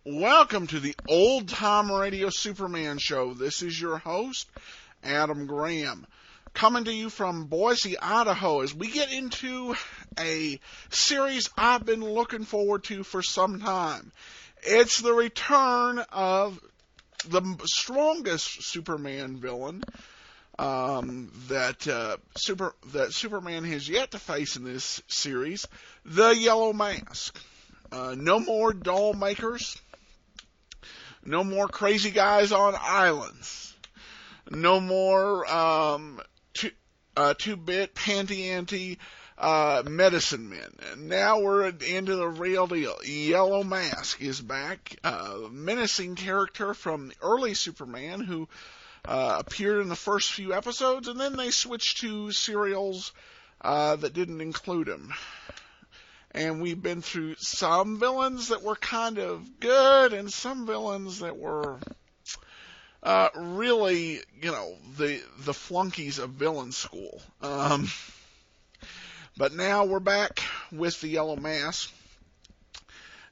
Welcome to the Old Time Radio Superman Show. This is your host, Adam Graham, coming to you from Boise, Idaho, as we get into a series I've been looking forward to for some time. It's the return of the strongest Superman villain that Superman has yet to face in this series, the Yellow Mask. No more doll makers. No more crazy guys on islands. No more two-bit panty-anty medicine men. And now we're into the real deal. Yellow Mask is back. A menacing character from the early Superman who appeared in the first few episodes, and then they switched to serials that didn't include him. And we've been through some villains that were kind of good and some villains that were really, the flunkies of villain school. But now we're back with the Yellow Mask.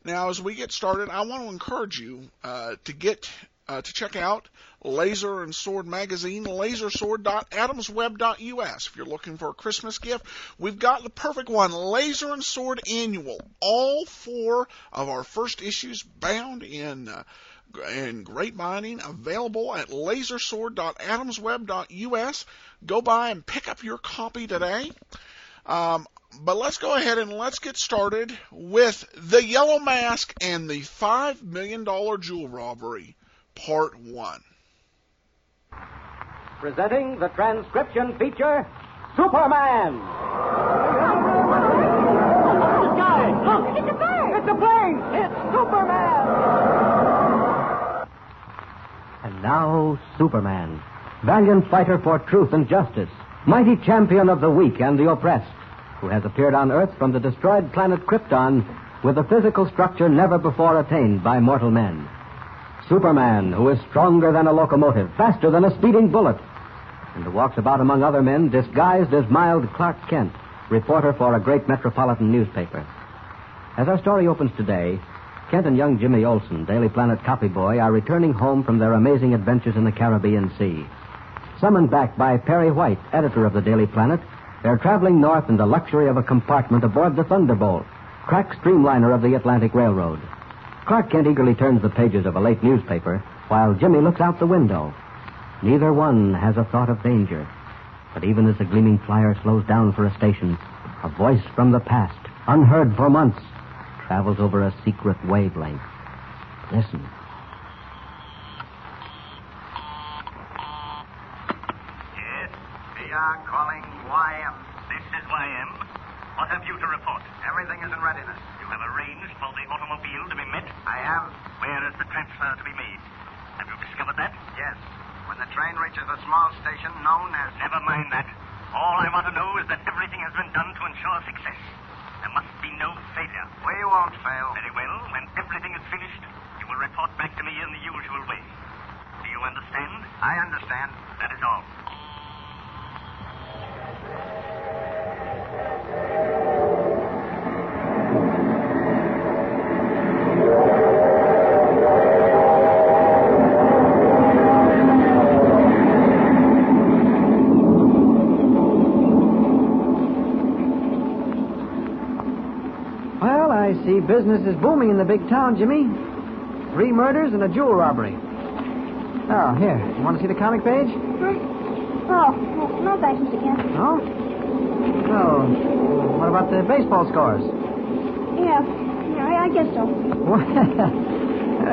Now, as we get started, I want to encourage you to check out Laser and Sword magazine, lasersword.adamsweb.us. If you're looking for a Christmas gift, we've got the perfect one, Laser and Sword Annual. All 4 of our first issues bound in great binding, available at lasersword.adamsweb.us. Go by and pick up your copy today. But let's go ahead and let's get started with the Yellow Mask and the $5 million jewel robbery, Part 1. Presenting the transcription feature, Superman! The sky! Look! It's a bird! It's a plane! It's Superman! And now, Superman, valiant fighter for truth and justice, mighty champion of the weak and the oppressed, who has appeared on Earth from the destroyed planet Krypton with a physical structure never before attained by mortal men. Superman, who is stronger than a locomotive, faster than a speeding bullet, and who walks about among other men disguised as mild Clark Kent, reporter for a great metropolitan newspaper. As our story opens today, Kent and young Jimmy Olsen, Daily Planet copy boy, are returning home from their amazing adventures in the Caribbean Sea. Summoned back by Perry White, editor of the Daily Planet, they're traveling north in the luxury of a compartment aboard the Thunderbolt, crack streamliner of the Atlantic Railroad. Clark Kent eagerly turns the pages of a late newspaper, while Jimmy looks out the window. Neither one has a thought of danger. But even as the gleaming flyer slows down for a station, a voice from the past, unheard for months, travels over a secret wavelength. Listen. Yes, we are calling YM. This is YM. What have you to report? Everything is in readiness. You have arranged for the automobile to be met? I have. Where is the transfer to be made? Have you discovered that? Yes. When the train reaches a small station known as... Never mind that. All I want to know is that everything has been done to ensure success. There must be no failure. We won't fail. Very well. When everything is finished, you will report back to me in the usual way. Do you understand? I understand. That is all. Business is booming in the big town, Jimmy. 3 murders and a jewel robbery. Oh, here. You want to see the comic page? Oh, no thanks, Mr. Kent. No? Oh, what about the baseball scores? Yeah, I guess so. Well,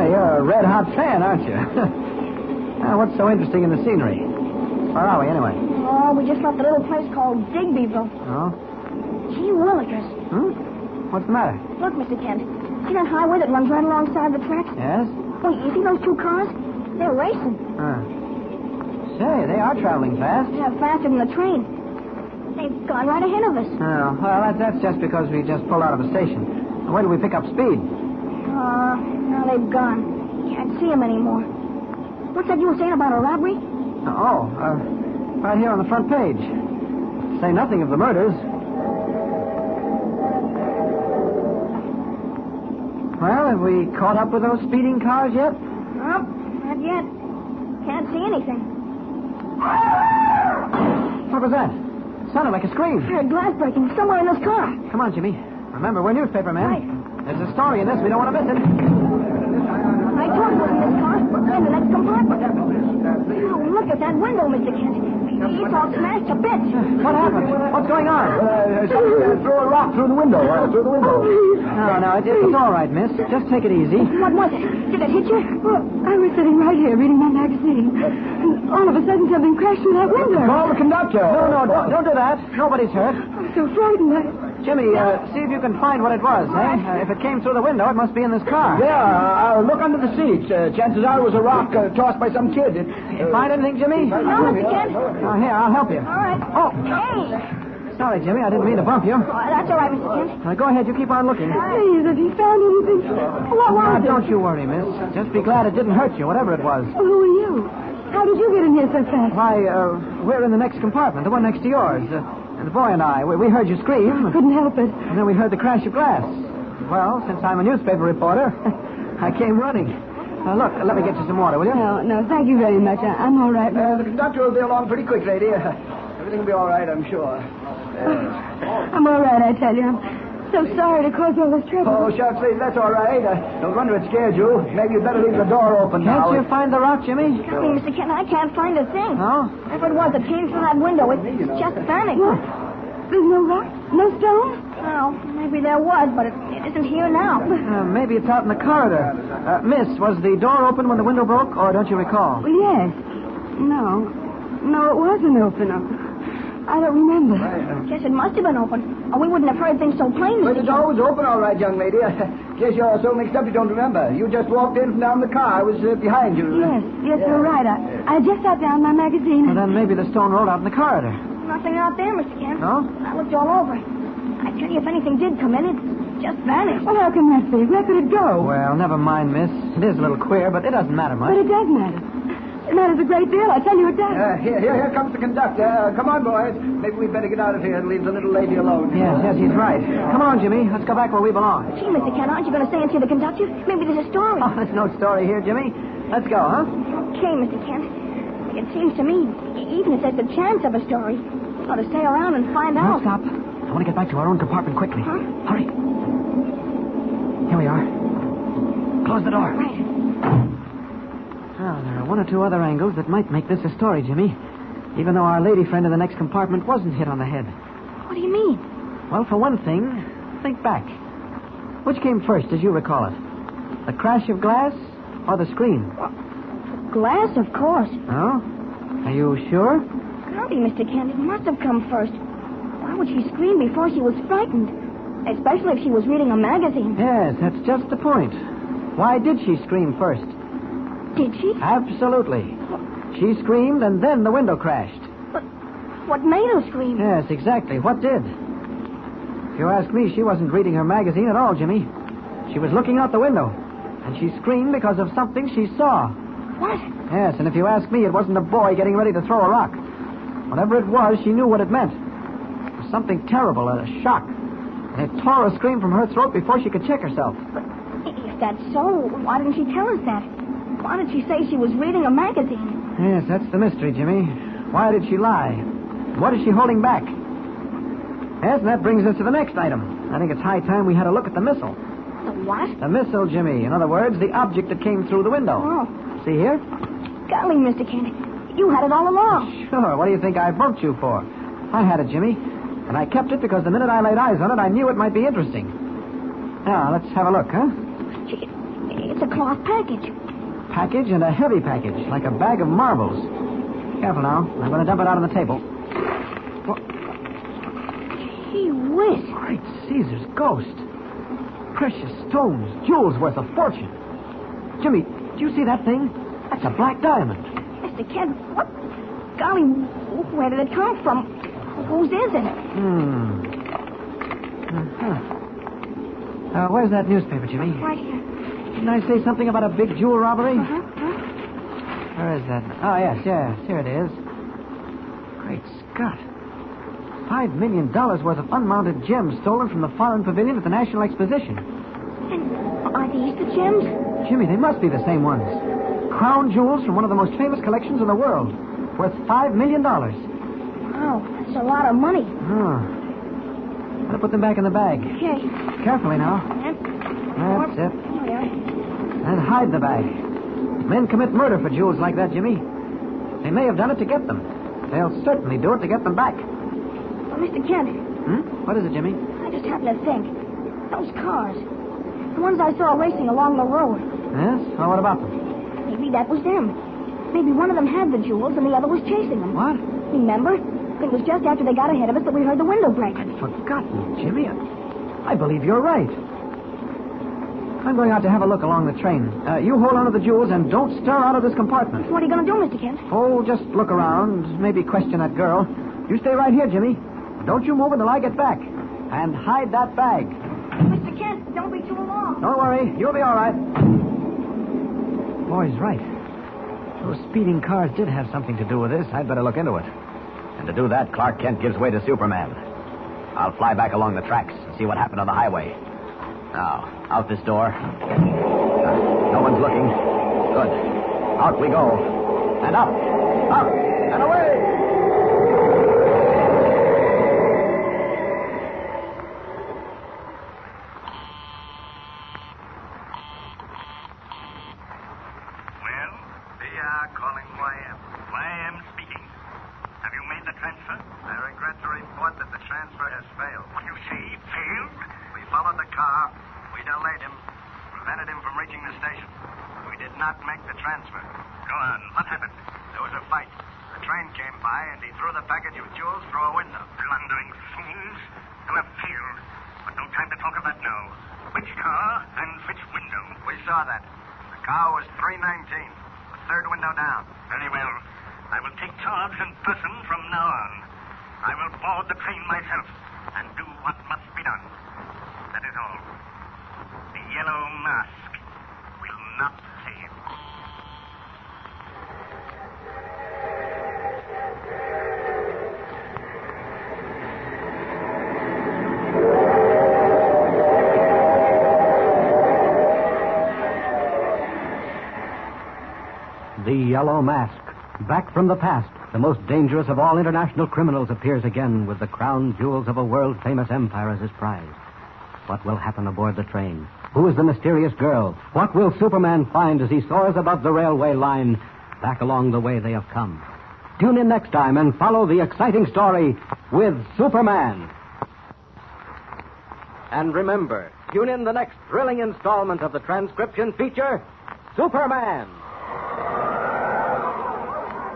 you're a red-hot fan, aren't you? What's so interesting in the scenery? Where are we, anyway? Oh, we just left a little place called Digbyville. Oh? Gee willikers. What's the matter? Look, Mr. Kent. See that highway that runs right alongside the tracks? Yes? Wait, you see those 2 cars? They're racing. Say, they are traveling fast. Yeah, faster than the train. They've gone right ahead of us. Oh, well, that's just because we just pulled out of a station. Where do we pick up speed? Now they've gone. Can't see them anymore. What's that you were saying about a robbery? Right here on the front page. Say nothing of the murders. Well, have we caught up with those speeding cars yet? Nope, not yet. Can't see anything. What was that? Sounded like a scream. I heard glass breaking somewhere in this car. Come on, Jimmy. Remember, we're newspaper men. Right. There's a story in this. We don't want to miss it. I told you it was in this car. In the next compartment. Oh, look at that window, Mr. Kent. It's all smashed to bits. What happened? What's going on? Somebody threw a rock through the window. No, it's all right, miss. Just take it easy. What was it? Did it hit you? Well, I was sitting right here reading my magazine, and all of a sudden something crashed through that window. Call the conductor. No, don't do that. Nobody's hurt. I'm so frightened. Jimmy, see if you can find what it was, eh? If it came through the window, it must be in this car. Yeah, look under the seats. Chances are it was a rock tossed by some kid. You find anything, Jimmy? No, Mr. Kent. Oh, here, I'll help you. All right. Oh. Hey. Sorry, Jimmy, I didn't mean to bump you. Oh, that's all right, Mr. Kent. Now, go ahead, you keep on looking. Please, have you found anything? What was it? Don't you worry, miss. Just be glad it didn't hurt you, whatever it was. Who are you? How did you get in here so fast? Why, we're in the next compartment, the one next to yours. The boy and I, we heard you scream. Couldn't help it. And then we heard the crash of glass. Well, since I'm a newspaper reporter, I came running. Look, let me get you some water, will you? No, thank you very much. I'm all right. The conductor will be along pretty quick, lady. Everything will be all right, I'm sure. I'm all right, I tell you. I'm so sorry to cause all this trouble. Oh, shucks, lady, that's all right. No wonder it scared you. Maybe you'd better leave the door open now. Can't you find the rock, Jimmy? Golly, Mr. Kent, I can't find a thing. No? Whatever it was that came through that window, it's just vanished. What? There's no rock? No stone? Well, maybe there was, but it isn't here now. Maybe it's out in the corridor. Miss, was the door open when the window broke, or don't you recall? Well, yes. No, it wasn't open. I don't remember. Guess it must have been open, or we wouldn't have heard things so plain, But Mr. the Kent. door was open, all right, young lady. Guess you're so mixed up you don't remember. You just walked in from down the car. I was behind you. Yes, you're right. I just sat down my magazine. Well, then maybe the stone rolled out in the corridor. Nothing out there, Mr. Kent. No? I looked all over. I tell you, if anything did come in, it just vanished. Well, how can that be? Where could it go? Well, never mind, miss. It is a little queer, but it doesn't matter much. But it does matter. It matters a great deal. I tell you it does. Here comes the conductor. Come on, boys. Maybe we'd better get out of here and leave the little lady alone. Yes, he's right. Come on, Jimmy. Let's go back where we belong. Gee, Mr. Kent, aren't you going to stay and see the conductor? Maybe there's a story. Oh, there's no story here, Jimmy. Let's go, huh? Okay, Mr. Kent. It seems to me, even if there's a chance of a story, we ought to stay around and find No, out. stop. I want to get back to our own compartment quickly. Huh? Hurry. Here we are. Close the door. Right. Well, there are one or two other angles that might make this a story, Jimmy. Even though our lady friend in the next compartment wasn't hit on the head. What do you mean? Well, for one thing, think back. Which came first, as you recall it? The crash of glass or the scream? Glass, of course. Oh? Are you sure? Golly, Mr. Kent, it must have come first. Why would she scream before she was frightened? Especially if she was reading a magazine. Yes, that's just the point. Why did she scream first? Did she? Absolutely. She screamed, and then the window crashed. But what made her scream? Yes, exactly. What did? If you ask me, she wasn't reading her magazine at all, Jimmy. She was looking out the window, and she screamed because of something she saw. What? Yes, and if you ask me, it wasn't a boy getting ready to throw a rock. Whatever it was, she knew what it meant. It was something terrible, a shock. And it tore a scream from her throat before she could check herself. But if that's so, why didn't she tell us that? Why did she say she was reading a magazine? Yes, that's the mystery, Jimmy. Why did she lie? What is she holding back? Yes, and that brings us to the next item. I think it's high time we had a look at the missile. The what? The missile, Jimmy. In other words, the object that came through the window. Oh. See here? Golly, Mr. Kent, you had it all along. Sure. What do you think I bumped you for? I had it, Jimmy. And I kept it because the minute I laid eyes on it, I knew it might be interesting. Now, let's have a look, huh? Gee, it's a cloth package. Package and a heavy package, like a bag of marbles. Careful now. I'm going to dump it out on the table. Gee whiz. Great Caesar's ghost. Precious stones, jewels worth a fortune. Jimmy, do you see that thing? That's a black diamond. Mr. Kent, what? Golly, where did it come from? Whose is it? Where's that newspaper, Jimmy? Right here. Didn't I say something about a big jewel robbery? Uh-huh. Where is that? Oh, yes. Here it is. Great Scott. $5 million worth of unmounted gems stolen from the foreign pavilion at the National Exposition. And are these the gems? Jimmy, they must be the same ones. Crown jewels from one of the most famous collections in the world. Worth $5 million. Wow, that's a lot of money. Oh. Gotta put them back in the bag. Okay. Carefully now. That's it. Oh, yeah. And hide the bag. Men commit murder for jewels like that, Jimmy. They may have done it to get them. They'll certainly do it to get them back. Well, Mr. Kent. What is it, Jimmy? I just happened to think. Those cars. The ones I saw racing along the road. Yes? Well, what about them? Maybe that was them. Maybe one of them had the jewels and the other was chasing them. What? Remember? It was just after they got ahead of us that we heard the window break. I'd forgotten, Jimmy. I believe you're right. I'm going out to have a look along the train. You hold on to the jewels and don't stir out of this compartment. What are you going to do, Mr. Kent? Oh, just look around. Maybe question that girl. You stay right here, Jimmy. Don't you move until I get back. And hide that bag. Mr. Kent, don't be too long. Don't worry. You'll be all right. Boy's right. Those speeding cars did have something to do with this. I'd better look into it. And to do that, Clark Kent gives way to Superman. I'll fly back along the tracks and see what happened on the highway. Now, out this door. No one's looking. Good. Out we go. And up, and away! Well, we are calling YM. YM speaking. Have you made the transfer? I regret to report that the transfer has failed. What you say? Failed? We followed the car. We delayed him. Prevented him from reaching the station. We did not make the transfer. Go on. What happened? There was a fight. The train came by and he threw the package of jewels through a window. Blundering fools. You have failed. But no time to talk of that now. Which car and which window? We saw that. The car was 319. The third window down. Very well. I will take charge in person from now on. I will board the train myself and do what must be done. That is all. The yellow mask will not fail. The Yellow Mask. Back from the past, the most dangerous of all international criminals appears again with the crown jewels of a world-famous empire as his prize. What will happen aboard the train? Who is the mysterious girl? What will Superman find as he soars above the railway line back along the way they have come? Tune in next time and follow the exciting story with Superman. And remember, tune in the next thrilling installment of the transcription feature, Superman.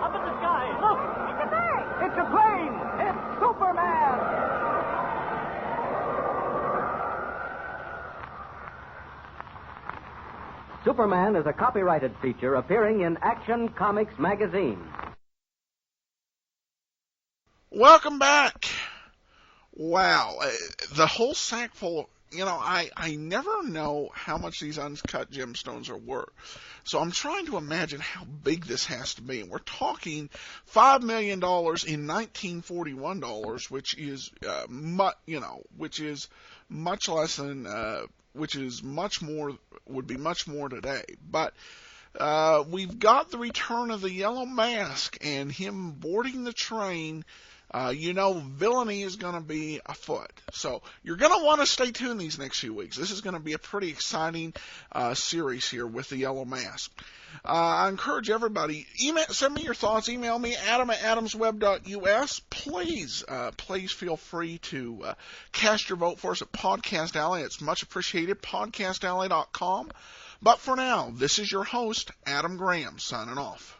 Up in the sky. Look! It's a bird. It's a plane! It's Superman! Superman is a copyrighted feature appearing in Action Comics magazine. Welcome back. Wow, the whole sack full. I never know how much these uncut gemstones are worth. So I'm trying to imagine how big this has to be. And we're talking $5 million in 1941 dollars, which is which is much less than which is much more, would be much more today. But we've got the return of the Yellow Mask and him boarding the train. Villainy is going to be afoot. So you're going to want to stay tuned these next few weeks. This is going to be a pretty exciting series here with the Yellow Mask. I encourage everybody, send me your thoughts. Email me, adam@adamsweb.us. Please feel free to cast your vote for us at Podcast Alley. It's much appreciated, podcastalley.com. But for now, this is your host, Adam Graham, signing off.